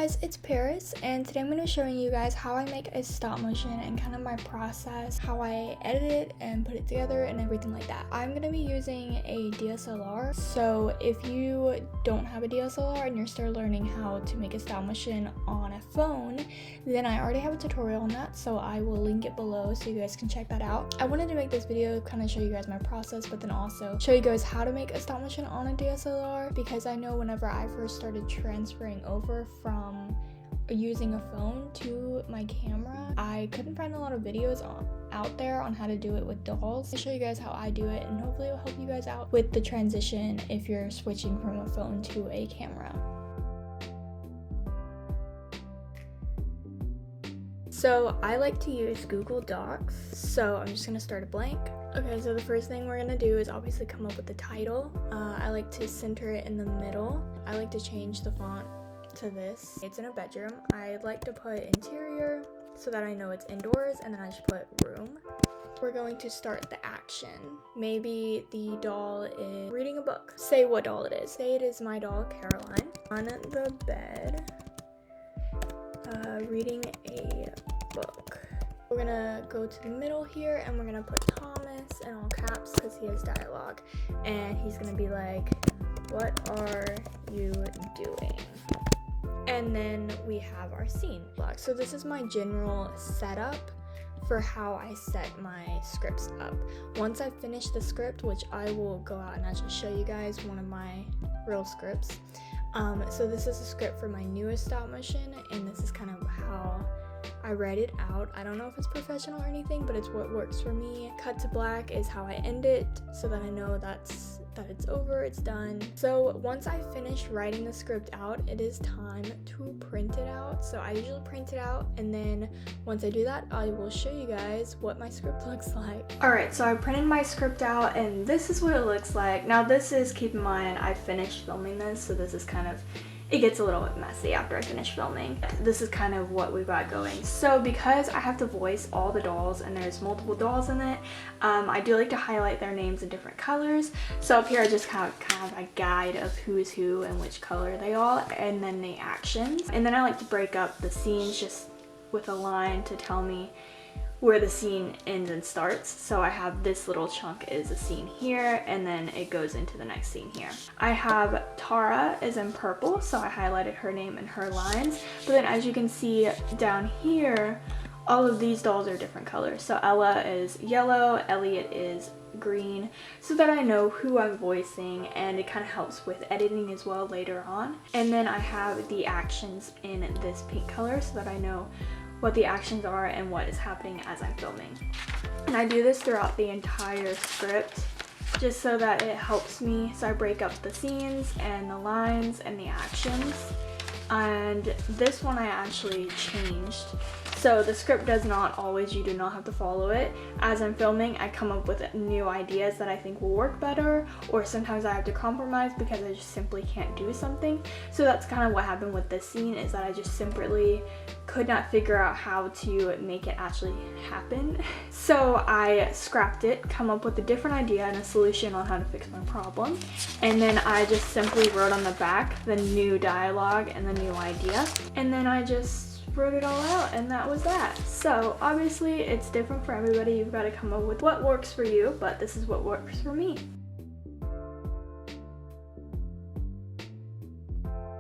guys, it's Paris, and today I'm going to be showing you guys how I make a stop motion and kind of my process, how I edit it and put it together and everything like that. I'm going to be using a DSLR, so if you don't have a DSLR and you're still learning how to make a stop motion on a phone, then I already have a tutorial on that, so I will link it below so you guys can check that out. I wanted to make this video kind of show you guys my process, but then also show you guys how to make a stop motion on a DSLR, because I know whenever I first started transferring over from using a phone to my camera, I couldn't find a lot of videos out there on how to do it with dolls. I'll show you guys how I do it, and hopefully it will help you guys out with the transition if you're switching from a phone to a camera. So I like to use Google Docs, so I'm just gonna start a blank. Okay, so the first thing we're gonna do is obviously come up with the title. I like to center it in the middle. I like to change the font to this. It's in a bedroom. I like to put interior so that I know it's indoors, and then I just put room. We're going to start the action. Maybe the doll is reading a book. Say what doll it is. Say it is my doll, Caroline, on the bed, reading a book. We're gonna go to the middle here, and we're gonna put Thomas in all caps because he has dialogue, and he's gonna be like, "What are you doing?" And then we have our scene block. So this is my general setup for how I set my scripts up. Once I finish the script, which I will go out and actually show you guys one of my real scripts. So this is a script for my newest stop motion, and this is kind of how I read it out. I don't know if it's professional or anything, but it's what works for me. Cut to black is how I end it, so that I know that it's over, it's done. So once I finish writing the script out, it is time to print it out. So I usually print it out, and then once I do that, I will show you guys what my script looks like. Alright, so I printed my script out, and this is what it looks like. Now this is, keep in mind, I finished filming this, so this is kind of, it gets a little bit messy after I finish filming. This is kind of what we got going. So because I have to voice all the dolls and there's multiple dolls in it, I do like to highlight their names in different colors. So up here I just kind of a guide of who is who and which color they are, and then the actions. And then I like to break up the scenes just with a line to tell me where the scene ends and starts. So I have this little chunk is a scene here, and then it goes into the next scene here. I have Tara is in purple, so I highlighted her name and her lines. But then as you can see down here, all of these dolls are different colors. So Ella is yellow, Elliot is green, so that I know who I'm voicing, and it kind of helps with editing as well later on. And then I have the actions in this pink color so that I know what the actions are and what is happening as I'm filming. And I do this throughout the entire script just so that it helps me. So I break up the scenes and the lines and the actions. And this one I actually changed. So the script does not always, you do not have to follow it. As I'm filming, I come up with new ideas that I think will work better, or sometimes I have to compromise because I just simply can't do something. So that's kind of what happened with this scene, is that I just simply could not figure out how to make it actually happen. So I scrapped it, come up with a different idea and a solution on how to fix my problem. And then I just simply wrote on the back the new dialogue and the new idea. And then I just wrote it all out, and that was that. So obviously it's different for everybody. You've got to come up with what works for you, but this is what works for me.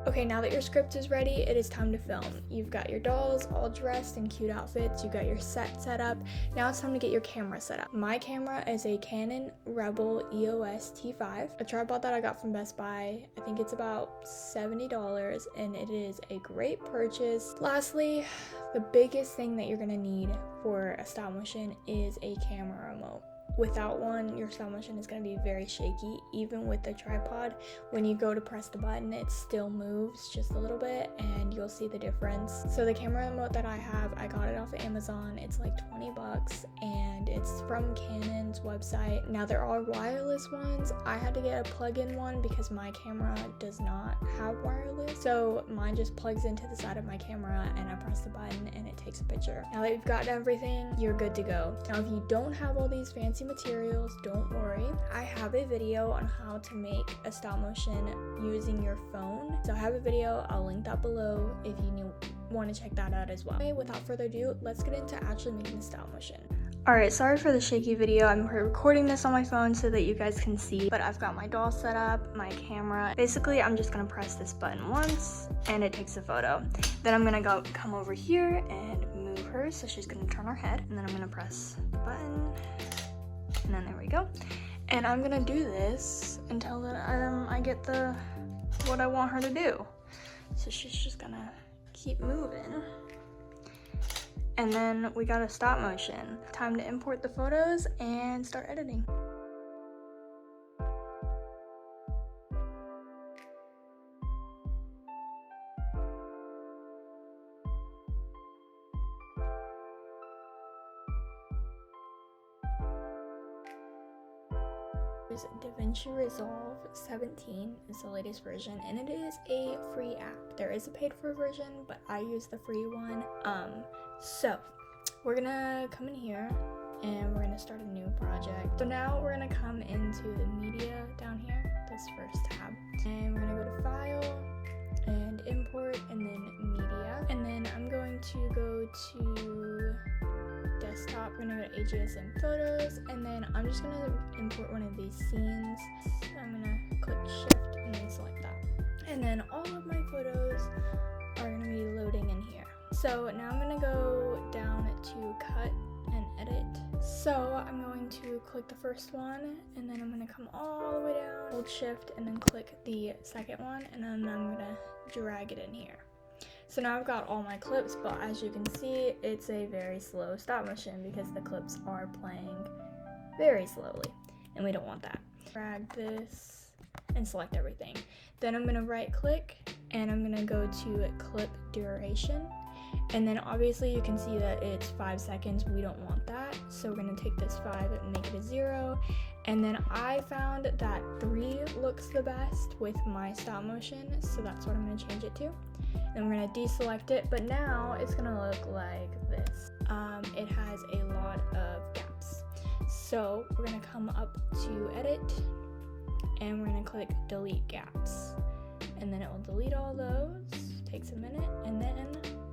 Okay, now that your script is ready, it is time to film. You've got your dolls all dressed in cute outfits, you got your set up. Now it's time to get your camera set up. My camera is a Canon Rebel EOS T5, a tripod that I got from Best Buy. I think it's about $70, and it is a great purchase. Lastly, the biggest thing that you're gonna need for a stop motion is a camera remote. Without one, your stop motion is going to be very shaky. Even with the tripod, when you go to press the button, it still moves just a little bit, and you'll see the difference. So the camera remote that I have, I got it off of Amazon. It's like 20 bucks, and It's from Canon's website. Now there are wireless ones. I had to get a plug-in one because my camera does not have wireless. So mine just plugs into the side of my camera and I press the button and it takes a picture. Now that you've gotten everything, you're good to go. Now if you don't have all these fancy materials, don't worry. I have a video on how to make a stop motion using your phone. So I have a video, I'll link that below if you want to check that out as well. Okay, without further ado, let's get into actually making the stop motion. Alright, sorry for the shaky video. I'm recording this on my phone so that you guys can see, but I've got my doll set up, my camera. Basically, I'm just gonna press this button once and it takes a photo. Then I'm gonna come over here and move her, so she's gonna turn her head, and then I'm gonna press the button, and then there we go. And I'm gonna do this until that I get what I want her to do. So she's just gonna keep moving. And then we got a stop motion. Time to import the photos and start editing. DaVinci Resolve 17 is the latest version, and it is a free app. There is a paid for version, but I use the free one. So we're gonna come in here and we're gonna start a new project. So now we're gonna come into the media down here, this first tab, and we're gonna go to file and import and then media, and then I'm going to go to desktop. We're gonna go to AGSM photos, and then I'm just gonna import one of these scenes. So I'm gonna click shift and then select that, and then all of my photos are gonna be loading in here. So now I'm gonna go down to cut and edit. So I'm going to click the first one, and then I'm gonna come all the way down, hold shift, and then click the second one, and then I'm gonna drag it in here. So now I've got all my clips, but as you can see, it's a very slow stop motion because the clips are playing very slowly, and we don't want that. Drag this and select everything. Then I'm gonna right click and I'm gonna go to clip duration. And then obviously you can see that it's 5 seconds. We don't want that. So we're gonna take this 5 and make it a 0. And then I found that 3 looks the best with my stop motion. So that's what I'm gonna change it to. Then we're gonna deselect it, but now it's gonna look like this. It has a lot of gaps. So we're gonna come up to edit and we're gonna click delete gaps. And then it will delete all those. Takes a minute, and then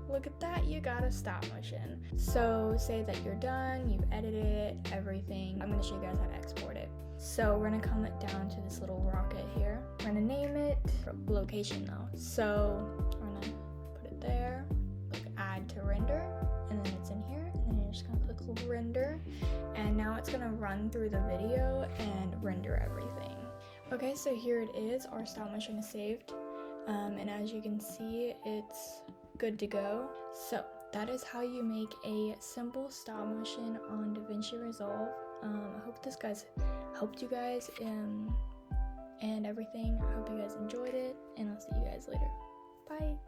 look at that, you got a stop motion. So say that you're done, you've edited everything. I'm gonna show you guys how to export it. So we're gonna come down to this little rocket here. We're gonna name it location though. So we're gonna put it there, click add to render, and then it's in here, and then you're just gonna click render, and now it's gonna run through the video and render everything. Okay, so here it is, our stop motion is saved. And as you can see, it's good to go. So that is how you make a simple stop motion on DaVinci Resolve. I hope this helped you guys and everything. I hope you guys enjoyed it, and I'll see you guys later. Bye.